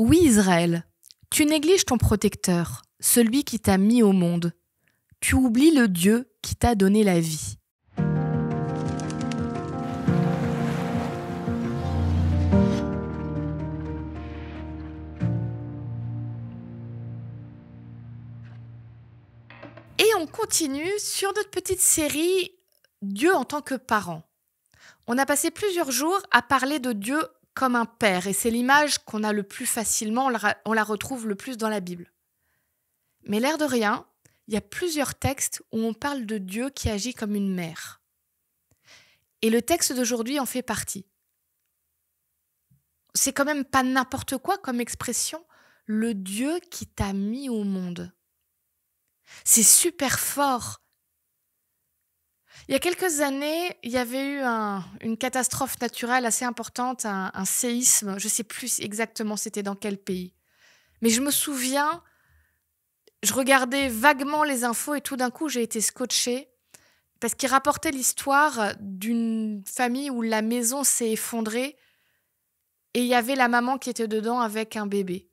Oui, Israël, tu négliges ton protecteur, celui qui t'a mis au monde. Tu oublies le Dieu qui t'a donné la vie. Et on continue sur notre petite série Dieu en tant que parent. On a passé plusieurs jours à parler de Dieu comme un père, et c'est l'image qu'on a le plus facilement, on la retrouve le plus dans la Bible. Mais l'air de rien, il y a plusieurs textes où on parle de Dieu qui agit comme une mère. Et le texte d'aujourd'hui en fait partie. C'est quand même pas n'importe quoi comme expression, le Dieu qui t'a mis au monde. C'est super fort. Il y a quelques années, il y avait eu une catastrophe naturelle assez importante, un séisme. Je ne sais plus exactement c'était dans quel pays. Mais je me souviens, je regardais vaguement les infos et tout d'un coup, j'ai été scotchée parce qu'il rapportait l'histoire d'une famille où la maison s'est effondrée et il y avait la maman qui était dedans avec un bébé.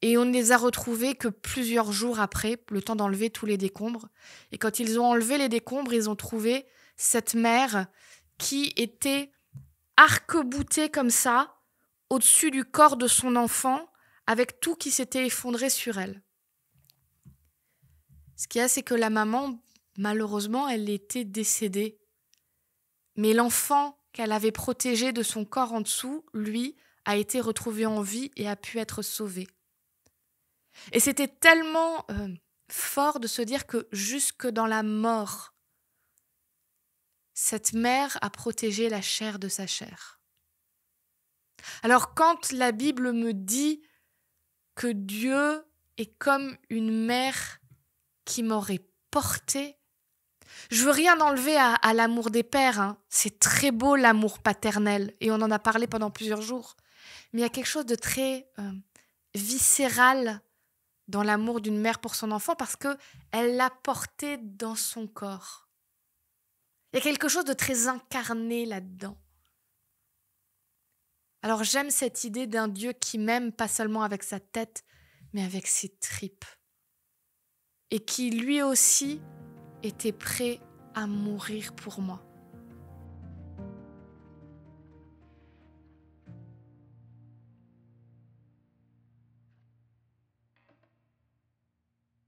Et on ne les a retrouvés que plusieurs jours après, le temps d'enlever tous les décombres. Et quand ils ont enlevé les décombres, ils ont trouvé cette mère qui était arc-boutée comme ça, au-dessus du corps de son enfant, avec tout qui s'était effondré sur elle. Ce qu'il y a, c'est que la maman, malheureusement, elle était décédée. Mais l'enfant qu'elle avait protégé de son corps en dessous, lui, a été retrouvé en vie et a pu être sauvé. Et c'était tellement fort de se dire que jusque dans la mort, cette mère a protégé la chair de sa chair. Alors quand la Bible me dit que Dieu est comme une mère qui m'aurait portée, je veux rien enlever à l'amour des pères, hein. C'est très beau l'amour paternel et on en a parlé pendant plusieurs jours. Mais il y a quelque chose de très viscéral dans l'amour d'une mère pour son enfant parce qu'elle l'a porté dans son corps. Il y a quelque chose de très incarné là-dedans. Alors j'aime cette idée d'un Dieu qui m'aime pas seulement avec sa tête, mais avec ses tripes. Et qui lui aussi était prêt à mourir pour moi.